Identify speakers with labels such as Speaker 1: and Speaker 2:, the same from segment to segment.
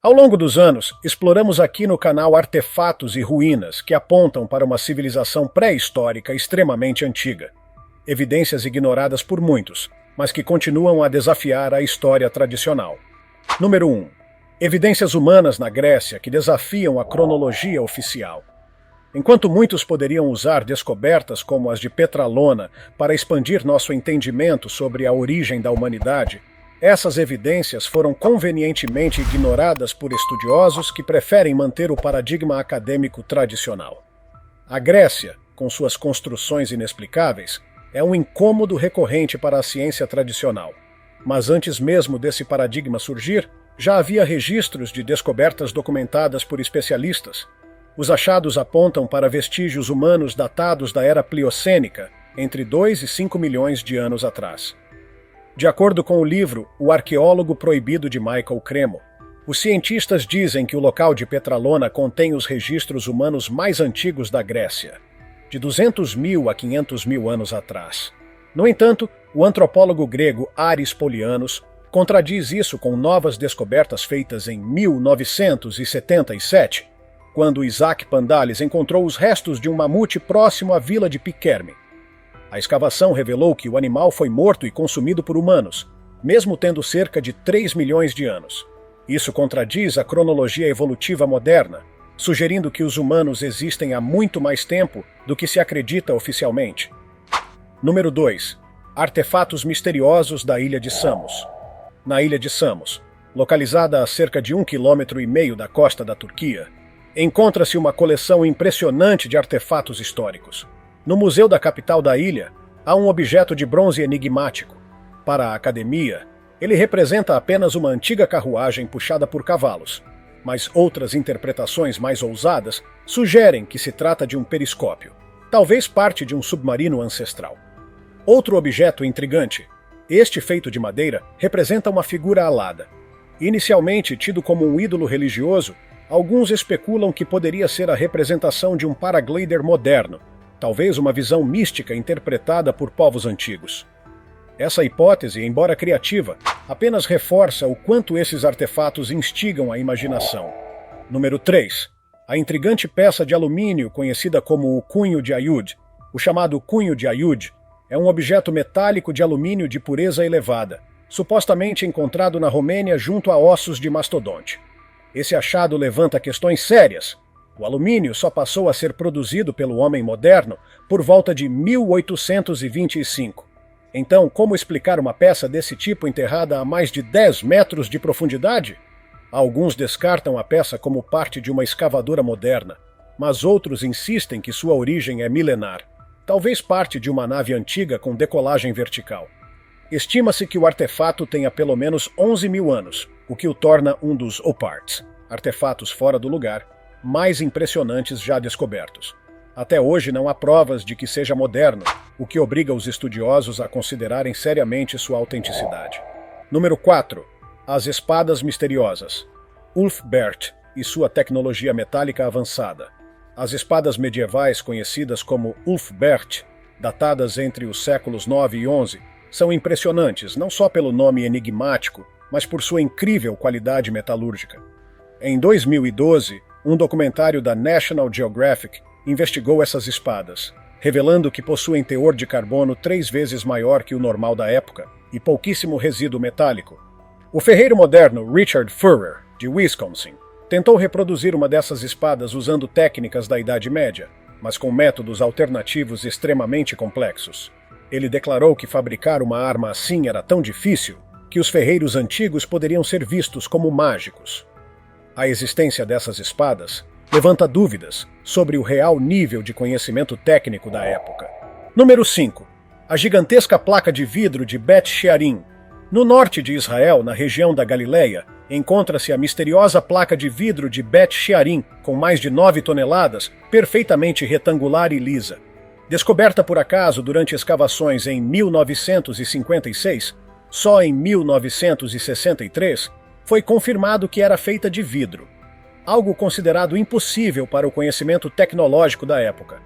Speaker 1: Ao longo dos anos, exploramos aqui no canal artefatos e ruínas que apontam para uma civilização pré-histórica extremamente antiga. Evidências ignoradas por muitos, mas que continuam a desafiar a história tradicional. Número 1. Evidências humanas na Grécia que desafiam a cronologia oficial. Enquanto muitos poderiam usar descobertas como as de Petralona para expandir nosso entendimento sobre a origem da humanidade, essas evidências foram convenientemente ignoradas por estudiosos que preferem manter o paradigma acadêmico tradicional. A Grécia, com suas construções inexplicáveis, é um incômodo recorrente para a ciência tradicional. Mas antes mesmo desse paradigma surgir, já havia registros de descobertas documentadas por especialistas. Os achados apontam para vestígios humanos datados da era Pliocênica, entre 2 e 5 milhões de anos atrás. De acordo com o livro O Arqueólogo Proibido de Michael Cremo, os cientistas dizem que o local de Petralona contém os registros humanos mais antigos da Grécia, de 200 mil a 500 mil anos atrás. No entanto, o antropólogo grego Aris Polianos contradiz isso com novas descobertas feitas em 1977, quando Isaac Pandales encontrou os restos de um mamute próximo à vila de Piquerme. A escavação revelou que o animal foi morto e consumido por humanos, mesmo tendo cerca de 3 milhões de anos. Isso contradiz a cronologia evolutiva moderna, sugerindo que os humanos existem há muito mais tempo do que se acredita oficialmente. Número 2. Artefatos misteriosos da ilha de Samos. Na ilha de Samos, localizada a cerca de 1,5 km da costa da Turquia, encontra-se uma coleção impressionante de artefatos históricos. No museu da capital da ilha, há um objeto de bronze enigmático. Para a academia, ele representa apenas uma antiga carruagem puxada por cavalos, mas outras interpretações mais ousadas sugerem que se trata de um periscópio, talvez parte de um submarino ancestral. Outro objeto intrigante, este feito de madeira, representa uma figura alada. Inicialmente tido como um ídolo religioso, alguns especulam que poderia ser a representação de um paraglider moderno, talvez uma visão mística interpretada por povos antigos. Essa hipótese, embora criativa, apenas reforça o quanto esses artefatos instigam a imaginação. Número 3. A intrigante peça de alumínio conhecida como o cunho de Ayud. O chamado cunho de Ayud é um objeto metálico de alumínio de pureza elevada, supostamente encontrado na Romênia junto a ossos de mastodonte. Esse achado levanta questões sérias. O alumínio só passou a ser produzido pelo homem moderno por volta de 1825. Então, como explicar uma peça desse tipo enterrada a mais de 10 metros de profundidade? Alguns descartam a peça como parte de uma escavadora moderna, mas outros insistem que sua origem é milenar, talvez parte de uma nave antiga com decolagem vertical. Estima-se que o artefato tenha pelo menos 11 mil anos, o que o torna um dos OPARTs, artefatos fora do lugar, mais impressionantes já descobertos. Até hoje não há provas de que seja moderno, o que obriga os estudiosos a considerarem seriamente sua autenticidade. Número 4. As espadas misteriosas. Ulfbert e sua tecnologia metálica avançada. As espadas medievais conhecidas como Ulfbert, datadas entre os séculos 9 e 11, são impressionantes não só pelo nome enigmático, mas por sua incrível qualidade metalúrgica. Em 2012, um documentário da National Geographic investigou essas espadas, revelando que possuem teor de carbono 3 vezes maior que o normal da época e pouquíssimo resíduo metálico. O ferreiro moderno Richard Furrer, de Wisconsin, tentou reproduzir uma dessas espadas usando técnicas da Idade Média, mas com métodos alternativos extremamente complexos. Ele declarou que fabricar uma arma assim era tão difícil que os ferreiros antigos poderiam ser vistos como mágicos. A existência dessas espadas levanta dúvidas sobre o real nível de conhecimento técnico da época. Número 5. A gigantesca placa de vidro de Bet Shearim. No norte de Israel, na região da Galileia, encontra-se a misteriosa placa de vidro de Bet Shearim, com mais de 9 toneladas, perfeitamente retangular e lisa. Descoberta por acaso durante escavações em 1956, só em 1963, foi confirmado que era feita de vidro, algo considerado impossível para o conhecimento tecnológico da época.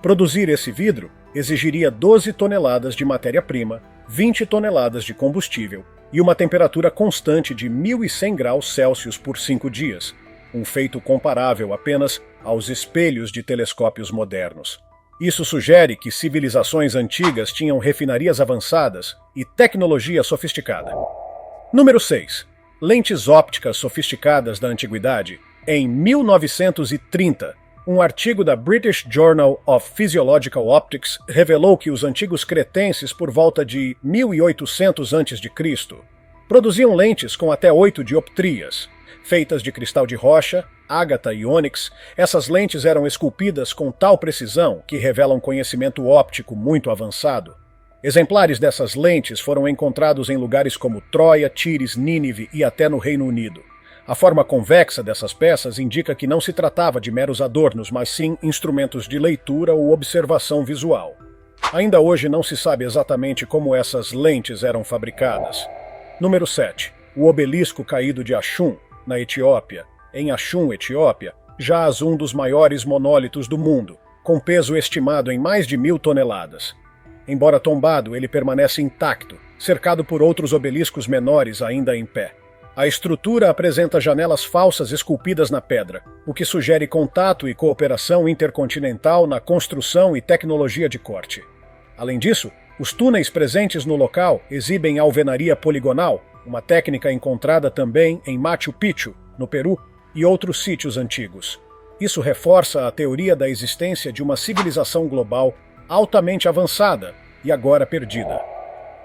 Speaker 1: Produzir esse vidro exigiria 12 toneladas de matéria-prima, 20 toneladas de combustível e uma temperatura constante de 1.100 graus Celsius por 5 dias, um feito comparável apenas aos espelhos de telescópios modernos. Isso sugere que civilizações antigas tinham refinarias avançadas e tecnologia sofisticada. Número 6. Lentes ópticas sofisticadas da antiguidade. Em 1930, um artigo da British Journal of Physiological Optics revelou que os antigos cretenses, por volta de 1800 a.C., produziam lentes com até 8 dioptrias. Feitas de cristal de rocha, ágata e ônix, essas lentes eram esculpidas com tal precisão que revelam conhecimento óptico muito avançado. Exemplares dessas lentes foram encontrados em lugares como Troia, Tíris, Nínive e até no Reino Unido. A forma convexa dessas peças indica que não se tratava de meros adornos, mas sim instrumentos de leitura ou observação visual. Ainda hoje não se sabe exatamente como essas lentes eram fabricadas. Número 7. O obelisco caído de Axum, na Etiópia. Em Axum, Etiópia, jaz um dos maiores monólitos do mundo, com peso estimado em mais de 1.000 toneladas. Embora tombado, ele permanece intacto, cercado por outros obeliscos menores ainda em pé. A estrutura apresenta janelas falsas esculpidas na pedra, o que sugere contato e cooperação intercontinental na construção e tecnologia de corte. Além disso, os túneis presentes no local exibem alvenaria poligonal, uma técnica encontrada também em Machu Picchu, no Peru, e outros sítios antigos. Isso reforça a teoria da existência de uma civilização global altamente avançada e agora perdida.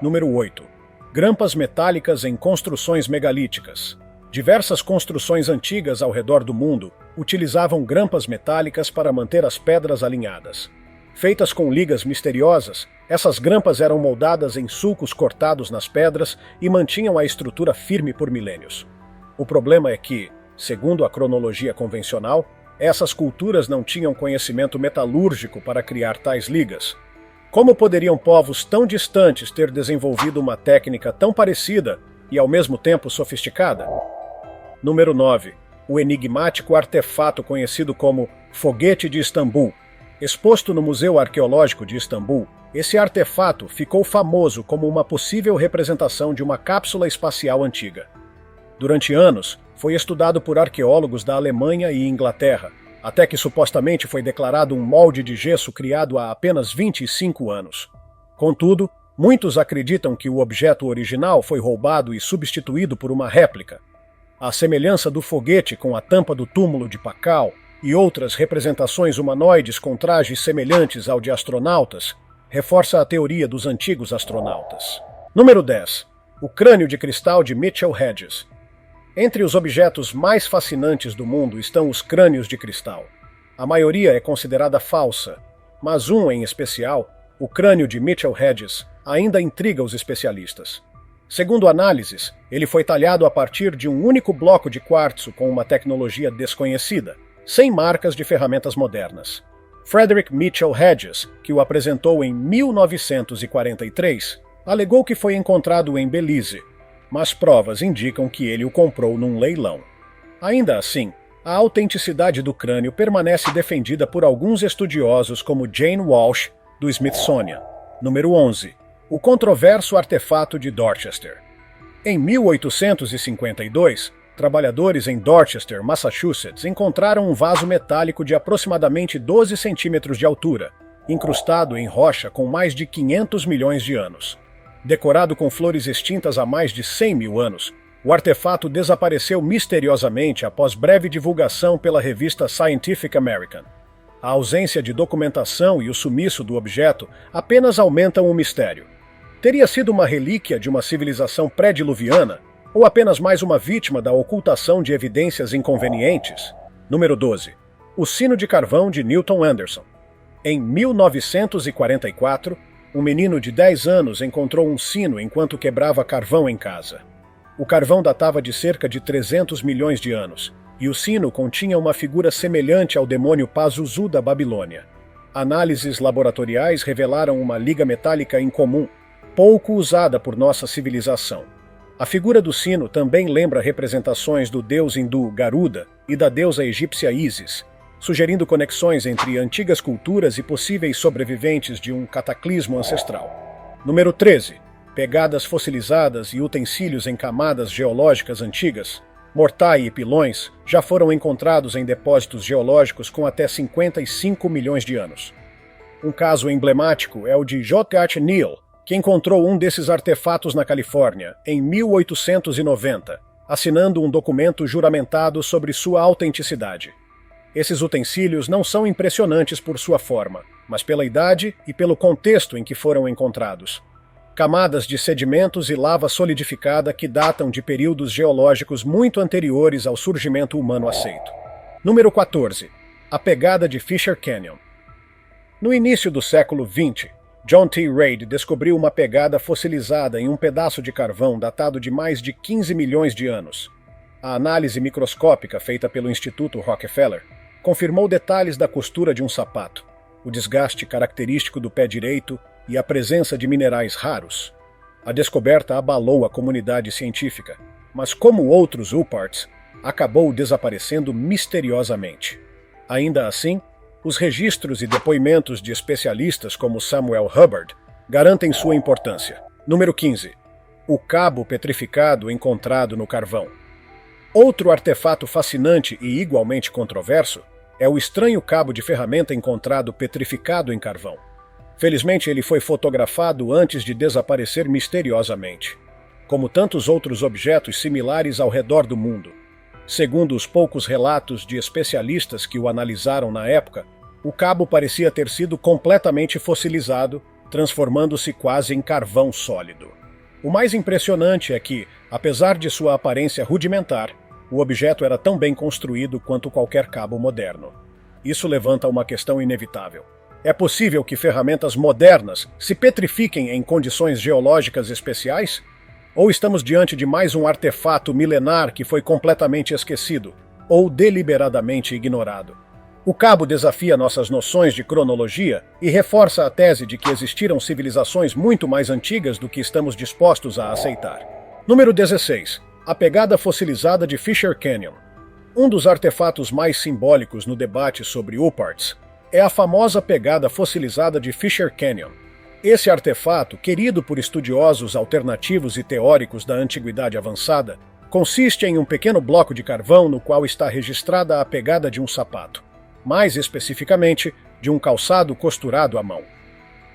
Speaker 1: Número 8. Grampas metálicas em construções megalíticas. Diversas construções antigas ao redor do mundo utilizavam grampas metálicas para manter as pedras alinhadas. Feitas com ligas misteriosas, essas grampas eram moldadas em sulcos cortados nas pedras e mantinham a estrutura firme por milênios. O problema é que, segundo a cronologia convencional, essas culturas não tinham conhecimento metalúrgico para criar tais ligas. Como poderiam povos tão distantes ter desenvolvido uma técnica tão parecida e ao mesmo tempo sofisticada? Número 9. O enigmático artefato conhecido como Foguete de Istambul. Exposto no Museu Arqueológico de Istambul, esse artefato ficou famoso como uma possível representação de uma cápsula espacial antiga. Durante anos, foi estudado por arqueólogos da Alemanha e Inglaterra, até que supostamente foi declarado um molde de gesso criado há apenas 25 anos. Contudo, muitos acreditam que o objeto original foi roubado e substituído por uma réplica. A semelhança do foguete com a tampa do túmulo de Pakal e outras representações humanoides com trajes semelhantes ao de astronautas reforça a teoria dos antigos astronautas. Número 10. O crânio de cristal de Mitchell Hedges. Entre os objetos mais fascinantes do mundo estão os crânios de cristal. A maioria é considerada falsa, mas um em especial, o crânio de Mitchell Hedges, ainda intriga os especialistas. Segundo análises, ele foi talhado a partir de um único bloco de quartzo com uma tecnologia desconhecida, sem marcas de ferramentas modernas. Frederick Mitchell Hedges, que o apresentou em 1943, alegou que foi encontrado em Belize, mas provas indicam que ele o comprou num leilão. Ainda assim, a autenticidade do crânio permanece defendida por alguns estudiosos como Jane Walsh, do Smithsonian. Número 11. O controverso artefato de Dorchester. Em 1852, trabalhadores em Dorchester, Massachusetts, encontraram um vaso metálico de aproximadamente 12 centímetros de altura, incrustado em rocha com mais de 500 milhões de anos. Decorado com flores extintas há mais de 100 mil anos, o artefato desapareceu misteriosamente após breve divulgação pela revista Scientific American. A ausência de documentação e o sumiço do objeto apenas aumentam o mistério. Teria sido uma relíquia de uma civilização pré-diluviana ou apenas mais uma vítima da ocultação de evidências inconvenientes? Número 12. O sino de carvão de Newton Anderson. Em 1944, um menino de 10 anos encontrou um sino enquanto quebrava carvão em casa. O carvão datava de cerca de 300 milhões de anos, e o sino continha uma figura semelhante ao demônio Pazuzu da Babilônia. Análises laboratoriais revelaram uma liga metálica incomum, pouco usada por nossa civilização. A figura do sino também lembra representações do deus hindu Garuda e da deusa egípcia Ísis, sugerindo conexões entre antigas culturas e possíveis sobreviventes de um cataclismo ancestral. Número 13. Pegadas fossilizadas e utensílios em camadas geológicas antigas, mortai e pilões, já foram encontrados em depósitos geológicos com até 55 milhões de anos. Um caso emblemático é o de J. Neal, que encontrou um desses artefatos na Califórnia, em 1890, assinando um documento juramentado sobre sua autenticidade. Esses utensílios não são impressionantes por sua forma, mas pela idade e pelo contexto em que foram encontrados. Camadas de sedimentos e lava solidificada que datam de períodos geológicos muito anteriores ao surgimento humano aceito. Número 14. A pegada de Fisher Canyon. No início do século XX, John T. Reid descobriu uma pegada fossilizada em um pedaço de carvão datado de mais de 15 milhões de anos. A análise microscópica feita pelo Instituto Rockefeller confirmou detalhes da costura de um sapato, o desgaste característico do pé direito e a presença de minerais raros. A descoberta abalou a comunidade científica, mas como outros UPARTs, acabou desaparecendo misteriosamente. Ainda assim, os registros e depoimentos de especialistas como Samuel Hubbard garantem sua importância. Número 15. O cabo petrificado encontrado no carvão. Outro artefato fascinante e igualmente controverso é o estranho cabo de ferramenta encontrado petrificado em carvão. Felizmente, ele foi fotografado antes de desaparecer misteriosamente, como tantos outros objetos similares ao redor do mundo. Segundo os poucos relatos de especialistas que o analisaram na época, o cabo parecia ter sido completamente fossilizado, transformando-se quase em carvão sólido. O mais impressionante é que, apesar de sua aparência rudimentar, o objeto era tão bem construído quanto qualquer cabo moderno. Isso levanta uma questão inevitável. É possível que ferramentas modernas se petrifiquem em condições geológicas especiais? Ou estamos diante de mais um artefato milenar que foi completamente esquecido, ou deliberadamente ignorado? O cabo desafia nossas noções de cronologia e reforça a tese de que existiram civilizações muito mais antigas do que estamos dispostos a aceitar. Número 16. A pegada fossilizada de Fisher Canyon. Um dos artefatos mais simbólicos no debate sobre UPARTs é a famosa pegada fossilizada de Fisher Canyon. Esse artefato, querido por estudiosos alternativos e teóricos da Antiguidade Avançada, consiste em um pequeno bloco de carvão no qual está registrada a pegada de um sapato, mais especificamente, de um calçado costurado à mão.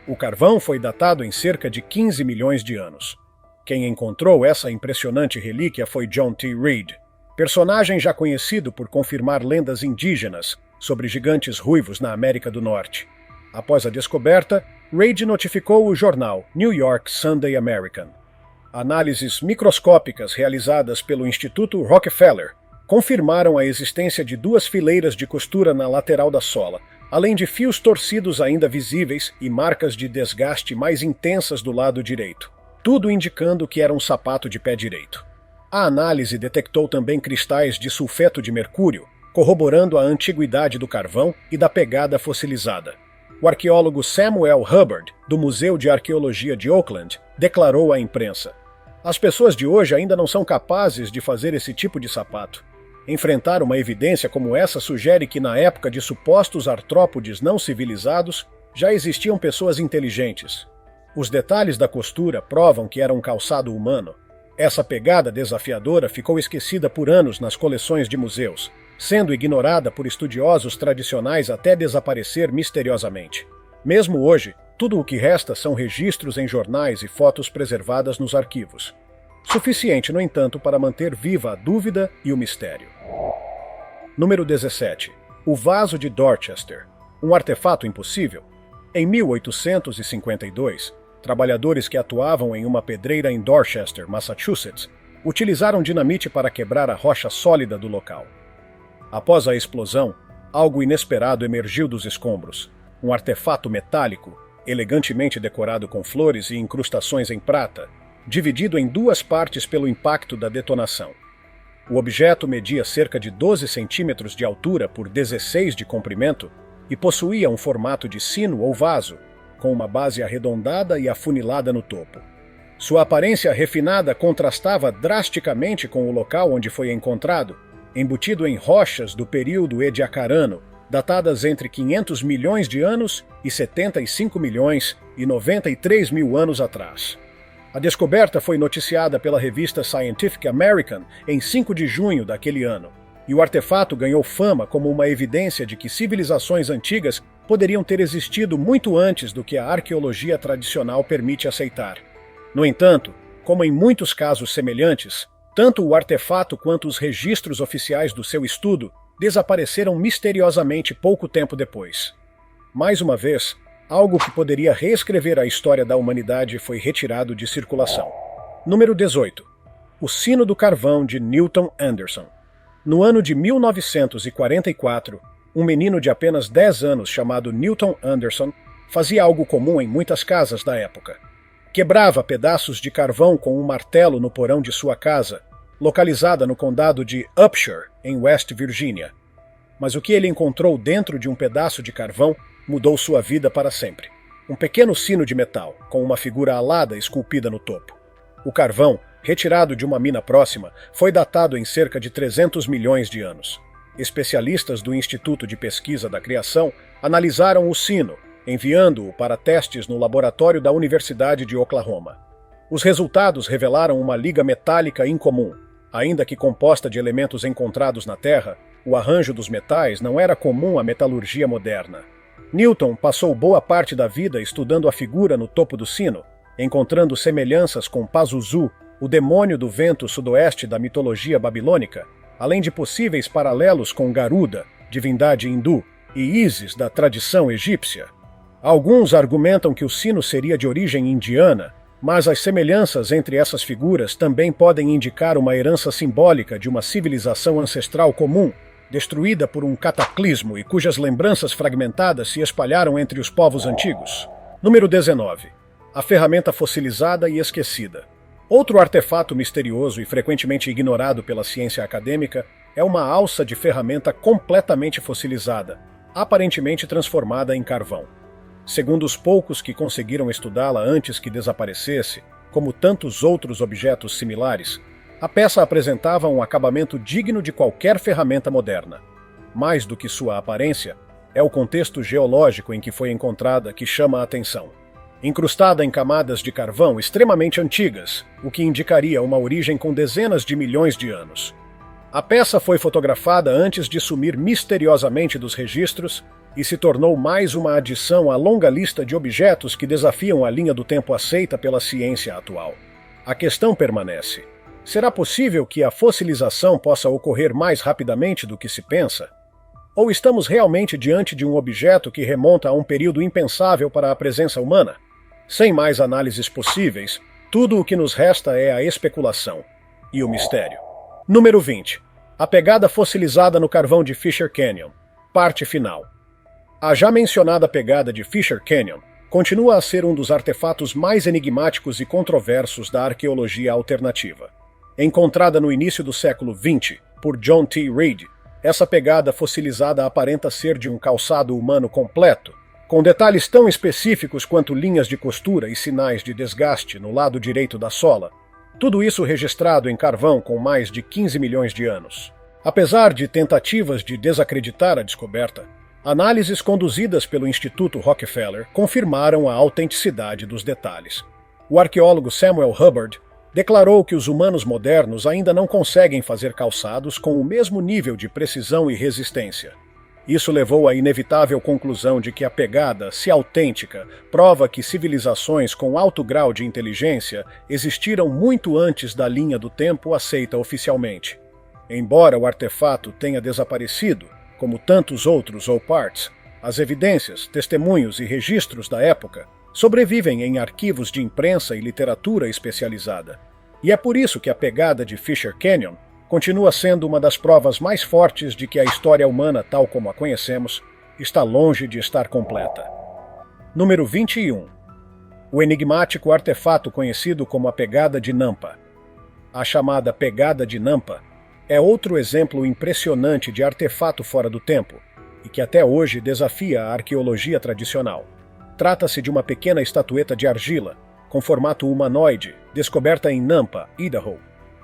Speaker 1: O carvão foi datado em cerca de 15 milhões de anos. Quem encontrou essa impressionante relíquia foi John T. Reid, personagem já conhecido por confirmar lendas indígenas sobre gigantes ruivos na América do Norte. Após a descoberta, Reid notificou o jornal New York Sunday American. Análises microscópicas realizadas pelo Instituto Rockefeller confirmaram a existência de 2 fileiras de costura na lateral da sola, além de fios torcidos ainda visíveis e marcas de desgaste mais intensas do lado direito, tudo indicando que era um sapato de pé direito. A análise detectou também cristais de sulfeto de mercúrio, corroborando a antiguidade do carvão e da pegada fossilizada. O arqueólogo Samuel Hubbard, do Museu de Arqueologia de Oakland, declarou à imprensa: "As pessoas de hoje ainda não são capazes de fazer esse tipo de sapato. Enfrentar uma evidência como essa sugere que na época de supostos artrópodes não civilizados, já existiam pessoas inteligentes. Os detalhes da costura provam que era um calçado humano. Essa pegada desafiadora ficou esquecida por anos nas coleções de museus, sendo ignorada por estudiosos tradicionais até desaparecer misteriosamente. Mesmo hoje, tudo o que resta são registros em jornais e fotos preservadas nos arquivos. Suficiente, no entanto, para manter viva a dúvida e o mistério." Número 17. O vaso de Dorchester. Um artefato impossível? Em 1852, trabalhadores que atuavam em uma pedreira em Dorchester, Massachusetts, utilizaram dinamite para quebrar a rocha sólida do local. Após a explosão, algo inesperado emergiu dos escombros. Um artefato metálico, elegantemente decorado com flores e incrustações em prata, dividido em 2 partes pelo impacto da detonação. O objeto media cerca de 12 centímetros de altura por 16 de comprimento e possuía um formato de sino ou vaso, com uma base arredondada e afunilada no topo. Sua aparência refinada contrastava drasticamente com o local onde foi encontrado, embutido em rochas do período Ediacarano, datadas entre 500 milhões de anos e 75 milhões e 93 mil anos atrás. A descoberta foi noticiada pela revista Scientific American em 5 de junho daquele ano, e o artefato ganhou fama como uma evidência de que civilizações antigas poderiam ter existido muito antes do que a arqueologia tradicional permite aceitar. No entanto, como em muitos casos semelhantes, tanto o artefato quanto os registros oficiais do seu estudo desapareceram misteriosamente pouco tempo depois. Mais uma vez, algo que poderia reescrever a história da humanidade foi retirado de circulação. Número 18. O Sino do Carvão de Newton Anderson. No ano de 1944, um menino de apenas 10 anos chamado Newton Anderson fazia algo comum em muitas casas da época. Quebrava pedaços de carvão com um martelo no porão de sua casa, localizada no condado de Upshur, em West Virginia. Mas o que ele encontrou dentro de um pedaço de carvão mudou sua vida para sempre. Um pequeno sino de metal, com uma figura alada esculpida no topo. O carvão, retirado de uma mina próxima, foi datado em cerca de 300 milhões de anos. Especialistas do Instituto de Pesquisa da Criação analisaram o sino, enviando-o para testes no laboratório da Universidade de Oklahoma. Os resultados revelaram uma liga metálica incomum. Ainda que composta de elementos encontrados na Terra, o arranjo dos metais não era comum à metalurgia moderna. Newton passou boa parte da vida estudando a figura no topo do sino, encontrando semelhanças com Pazuzu, o demônio do vento sudoeste da mitologia babilônica, além de possíveis paralelos com Garuda, divindade hindu, e Ísis da tradição egípcia. Alguns argumentam que o sino seria de origem indiana, mas as semelhanças entre essas figuras também podem indicar uma herança simbólica de uma civilização ancestral comum, destruída por um cataclismo e cujas lembranças fragmentadas se espalharam entre os povos antigos. Número 19. A ferramenta fossilizada e esquecida. Outro artefato misterioso e frequentemente ignorado pela ciência acadêmica é uma alça de ferramenta completamente fossilizada, aparentemente transformada em carvão. Segundo os poucos que conseguiram estudá-la antes que desaparecesse, como tantos outros objetos similares, a peça apresentava um acabamento digno de qualquer ferramenta moderna. Mais do que sua aparência, é o contexto geológico em que foi encontrada que chama a atenção. Incrustada em camadas de carvão extremamente antigas, o que indicaria uma origem com dezenas de milhões de anos. A peça foi fotografada antes de sumir misteriosamente dos registros e se tornou mais uma adição à longa lista de objetos que desafiam a linha do tempo aceita pela ciência atual. A questão permanece: será possível que a fossilização possa ocorrer mais rapidamente do que se pensa? Ou estamos realmente diante de um objeto que remonta a um período impensável para a presença humana? Sem mais análises possíveis, tudo o que nos resta é a especulação e o mistério. Número 20. A pegada fossilizada no carvão de Fisher Canyon. Parte final. A já mencionada pegada de Fisher Canyon continua a ser um dos artefatos mais enigmáticos e controversos da arqueologia alternativa. Encontrada no início do século XX por John T. Reid, essa pegada fossilizada aparenta ser de um calçado humano completo, com detalhes tão específicos quanto linhas de costura e sinais de desgaste no lado direito da sola. Tudo isso registrado em carvão com mais de 15 milhões de anos. Apesar de tentativas de desacreditar a descoberta, análises conduzidas pelo Instituto Rockefeller confirmaram a autenticidade dos detalhes. O arqueólogo Samuel Hubbard declarou que os humanos modernos ainda não conseguem fazer calçados com o mesmo nível de precisão e resistência. Isso levou à inevitável conclusão de que a pegada, se autêntica, prova que civilizações com alto grau de inteligência existiram muito antes da linha do tempo aceita oficialmente. Embora o artefato tenha desaparecido, como tantos outros ou parts, as evidências, testemunhos e registros da época sobrevivem em arquivos de imprensa e literatura especializada. E é por isso que a pegada de Fisher Canyon continua sendo uma das provas mais fortes de que a história humana, tal como a conhecemos, está longe de estar completa. Número 21. O enigmático artefato conhecido como a Pegada de Nampa. A chamada Pegada de Nampa é outro exemplo impressionante de artefato fora do tempo e que até hoje desafia a arqueologia tradicional. Trata-se de uma pequena estatueta de argila, com formato humanoide, descoberta em Nampa, Idaho,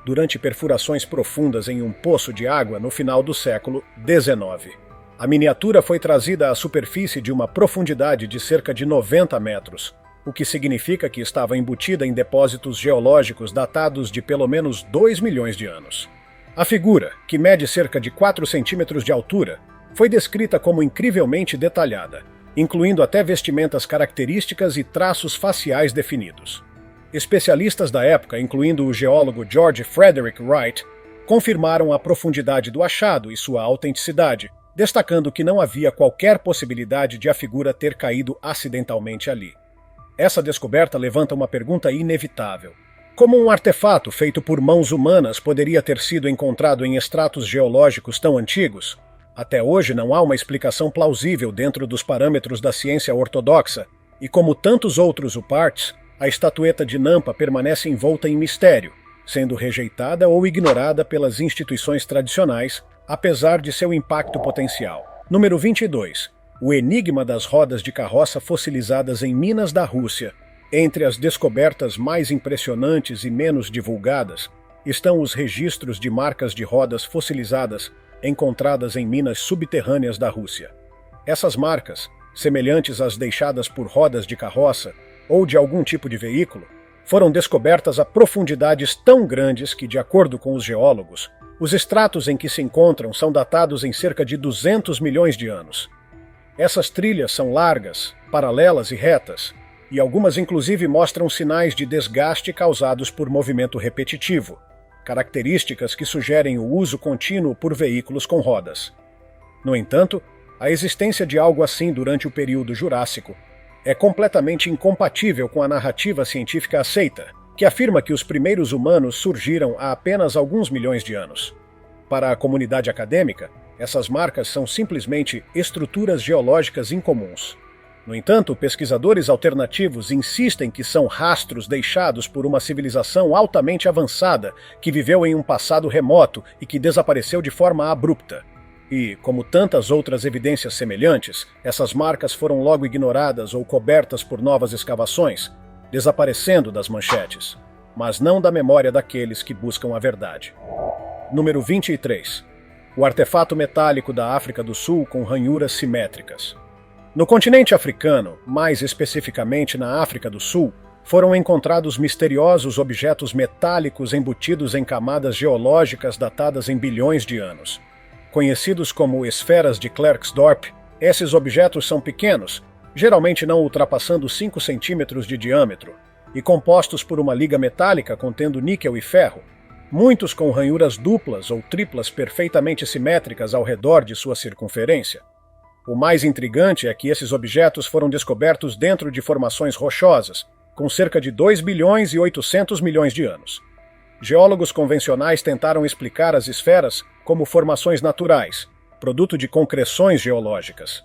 Speaker 1: durante perfurações profundas em um poço de água no final do século XIX. A miniatura foi trazida à superfície de uma profundidade de cerca de 90 metros, o que significa que estava embutida em depósitos geológicos datados de pelo menos 2 milhões de anos. A figura, que mede cerca de 4 centímetros de altura, foi descrita como incrivelmente detalhada, incluindo até vestimentas características e traços faciais definidos. Especialistas da época, incluindo o geólogo George Frederick Wright, confirmaram a profundidade do achado e sua autenticidade, destacando que não havia qualquer possibilidade de a figura ter caído acidentalmente ali. Essa descoberta levanta uma pergunta inevitável. Como um artefato feito por mãos humanas poderia ter sido encontrado em estratos geológicos tão antigos? Até hoje não há uma explicação plausível dentro dos parâmetros da ciência ortodoxa, e como tantos outros UPARTs, a estatueta de Nampa permanece envolta em mistério, sendo rejeitada ou ignorada pelas instituições tradicionais, apesar de seu impacto potencial. Número 22. O enigma das rodas de carroça fossilizadas em minas da Rússia. Entre as descobertas mais impressionantes e menos divulgadas, estão os registros de marcas de rodas fossilizadas encontradas em minas subterrâneas da Rússia. Essas marcas, semelhantes às deixadas por rodas de carroça ou de algum tipo de veículo, foram descobertas a profundidades tão grandes que, de acordo com os geólogos, os estratos em que se encontram são datados em cerca de 200 milhões de anos. Essas trilhas são largas, paralelas e retas, e algumas inclusive mostram sinais de desgaste causados por movimento repetitivo, características que sugerem o uso contínuo por veículos com rodas. No entanto, a existência de algo assim durante o período Jurássico é completamente incompatível com a narrativa científica aceita, que afirma que os primeiros humanos surgiram há apenas alguns milhões de anos. Para a comunidade acadêmica, essas marcas são simplesmente estruturas geológicas incomuns. No entanto, pesquisadores alternativos insistem que são rastros deixados por uma civilização altamente avançada que viveu em um passado remoto e que desapareceu de forma abrupta. E, como tantas outras evidências semelhantes, essas marcas foram logo ignoradas ou cobertas por novas escavações, desaparecendo das manchetes, mas não da memória daqueles que buscam a verdade. Número 23. O artefato metálico da África do Sul com ranhuras simétricas. No continente africano, mais especificamente na África do Sul, foram encontrados misteriosos objetos metálicos embutidos em camadas geológicas datadas em bilhões de anos. Conhecidos como esferas de Klerksdorp, esses objetos são pequenos, geralmente não ultrapassando 5 centímetros de diâmetro, e compostos por uma liga metálica contendo níquel e ferro, muitos com ranhuras duplas ou triplas perfeitamente simétricas ao redor de sua circunferência. O mais intrigante é que esses objetos foram descobertos dentro de formações rochosas, com cerca de 2 bilhões e 800 milhões de anos. Geólogos convencionais tentaram explicar as esferas como formações naturais, produto de concreções geológicas.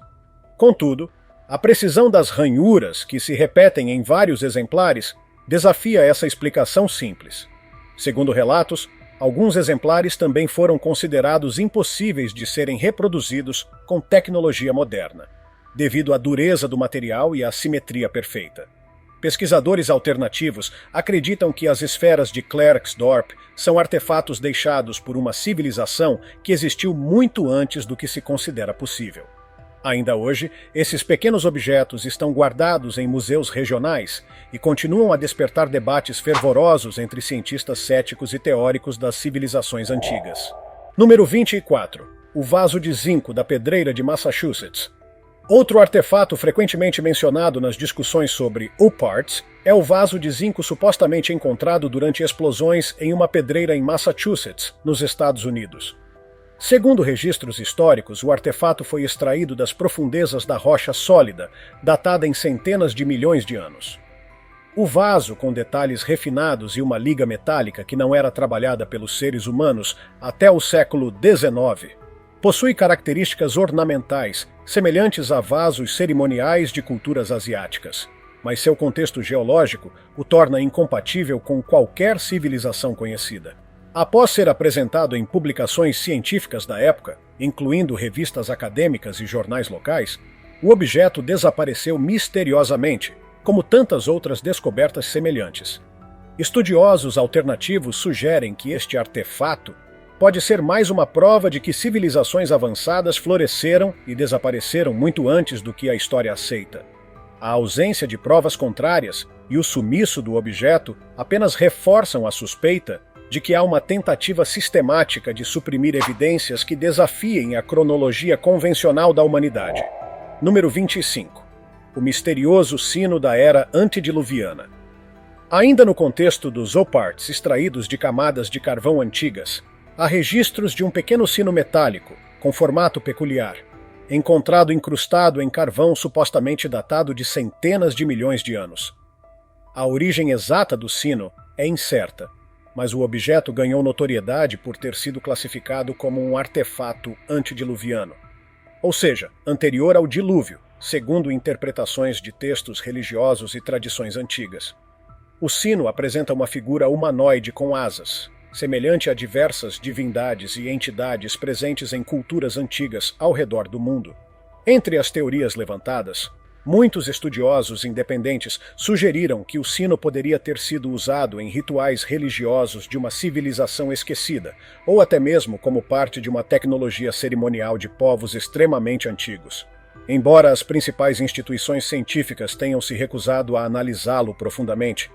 Speaker 1: Contudo, a precisão das ranhuras, que se repetem em vários exemplares, desafia essa explicação simples. Segundo relatos, alguns exemplares também foram considerados impossíveis de serem reproduzidos com tecnologia moderna, devido à dureza do material e à simetria perfeita. Pesquisadores alternativos acreditam que as esferas de Klerksdorp são artefatos deixados por uma civilização que existiu muito antes do que se considera possível. Ainda hoje, esses pequenos objetos estão guardados em museus regionais e continuam a despertar debates fervorosos entre cientistas céticos e teóricos das civilizações antigas. Número 24. O vaso de zinco da pedreira de Massachusetts. Outro artefato frequentemente mencionado nas discussões sobre UPARTs é o vaso de zinco supostamente encontrado durante explosões em uma pedreira em Massachusetts, nos Estados Unidos. Segundo registros históricos, o artefato foi extraído das profundezas da rocha sólida, datada em centenas de milhões de anos. O vaso, com detalhes refinados e uma liga metálica que não era trabalhada pelos seres humanos até o século XIX, possui características ornamentais semelhantes a vasos cerimoniais de culturas asiáticas, mas seu contexto geológico o torna incompatível com qualquer civilização conhecida. Após ser apresentado em publicações científicas da época, incluindo revistas acadêmicas e jornais locais, o objeto desapareceu misteriosamente, como tantas outras descobertas semelhantes. Estudiosos alternativos sugerem que este artefato pode ser mais uma prova de que civilizações avançadas floresceram e desapareceram muito antes do que a história aceita. A ausência de provas contrárias e o sumiço do objeto apenas reforçam a suspeita de que há uma tentativa sistemática de suprimir evidências que desafiem a cronologia convencional da humanidade. Número 25. O misterioso sino da era antediluviana. Ainda no contexto dos oparts extraídos de camadas de carvão antigas, há registros de um pequeno sino metálico, com formato peculiar, encontrado incrustado em carvão supostamente datado de centenas de milhões de anos. A origem exata do sino é incerta, mas o objeto ganhou notoriedade por ter sido classificado como um artefato antediluviano, ou seja, anterior ao dilúvio, segundo interpretações de textos religiosos e tradições antigas. O sino apresenta uma figura humanoide com asas, semelhante a diversas divindades e entidades presentes em culturas antigas ao redor do mundo. Entre as teorias levantadas, muitos estudiosos independentes sugeriram que o sino poderia ter sido usado em rituais religiosos de uma civilização esquecida, ou até mesmo como parte de uma tecnologia cerimonial de povos extremamente antigos. Embora as principais instituições científicas tenham se recusado a analisá-lo profundamente,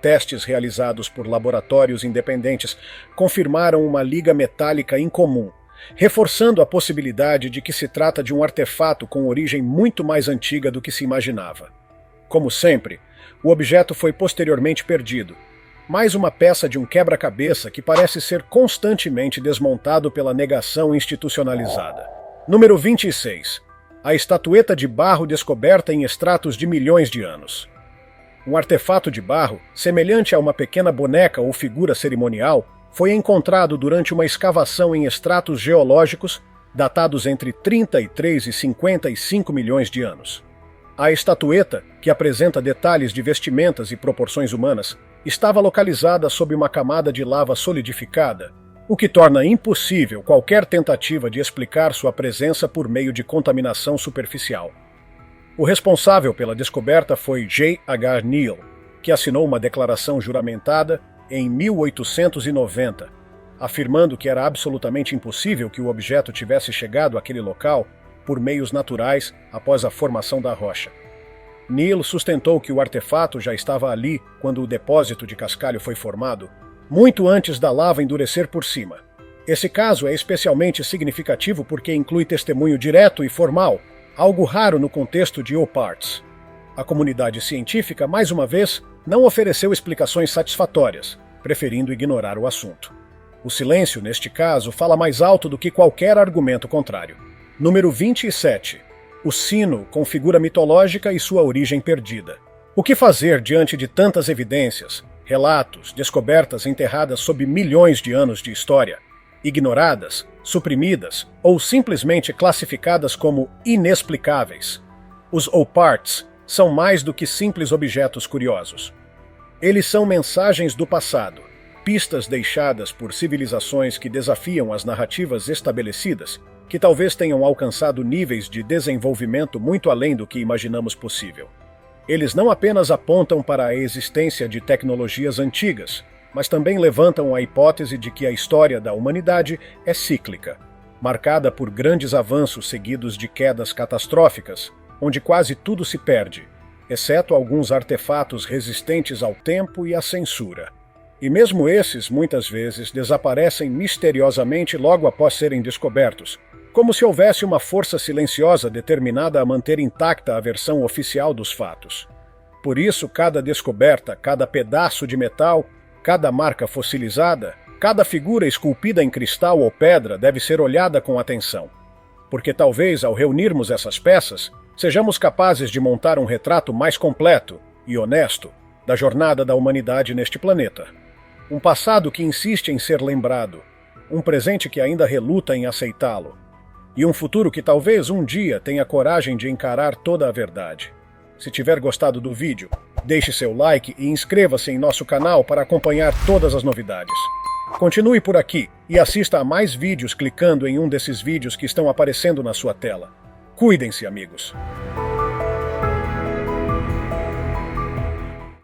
Speaker 1: testes realizados por laboratórios independentes confirmaram uma liga metálica incomum, reforçando a possibilidade de que se trata de um artefato com origem muito mais antiga do que se imaginava. Como sempre, o objeto foi posteriormente perdido, mais uma peça de um quebra-cabeça que parece ser constantemente desmontado pela negação institucionalizada. Número 26. A estatueta de barro descoberta em estratos de milhões de anos. Um artefato de barro, semelhante a uma pequena boneca ou figura cerimonial, foi encontrado durante uma escavação em estratos geológicos datados entre 33 e 55 milhões de anos. A estatueta, que apresenta detalhes de vestimentas e proporções humanas, estava localizada sob uma camada de lava solidificada, o que torna impossível qualquer tentativa de explicar sua presença por meio de contaminação superficial. O responsável pela descoberta foi J. H. Neal, que assinou uma declaração juramentada em 1890, afirmando que era absolutamente impossível que o objeto tivesse chegado àquele local por meios naturais após a formação da rocha. Neal sustentou que o artefato já estava ali quando o depósito de cascalho foi formado, muito antes da lava endurecer por cima. Esse caso é especialmente significativo porque inclui testemunho direto e formal, algo raro no contexto de oparts. A comunidade científica, mais uma vez, não ofereceu explicações satisfatórias, preferindo ignorar o assunto. O silêncio, neste caso, fala mais alto do que qualquer argumento contrário. Número 27. O sino com figura mitológica e sua origem perdida. O que fazer diante de tantas evidências, relatos, descobertas enterradas sob milhões de anos de história, ignoradas, suprimidas ou simplesmente classificadas como inexplicáveis? Os oparts são mais do que simples objetos curiosos. Eles são mensagens do passado, pistas deixadas por civilizações que desafiam as narrativas estabelecidas, que talvez tenham alcançado níveis de desenvolvimento muito além do que imaginamos possível. Eles não apenas apontam para a existência de tecnologias antigas, mas também levantam a hipótese de que a história da humanidade é cíclica, marcada por grandes avanços seguidos de quedas catastróficas, onde quase tudo se perde, exceto alguns artefatos resistentes ao tempo e à censura. E mesmo esses, muitas vezes, desaparecem misteriosamente logo após serem descobertos, como se houvesse uma força silenciosa determinada a manter intacta a versão oficial dos fatos. Por isso, cada descoberta, cada pedaço de metal, cada marca fossilizada, cada figura esculpida em cristal ou pedra deve ser olhada com atenção. Porque talvez, ao reunirmos essas peças, sejamos capazes de montar um retrato mais completo e honesto da jornada da humanidade neste planeta. Um passado que insiste em ser lembrado, um presente que ainda reluta em aceitá-lo, e um futuro que talvez um dia tenha coragem de encarar toda a verdade. Se tiver gostado do vídeo, deixe seu like e inscreva-se em nosso canal para acompanhar todas as novidades. Continue por aqui e assista a mais vídeos clicando em um desses vídeos que estão aparecendo na sua tela. Cuidem-se, amigos!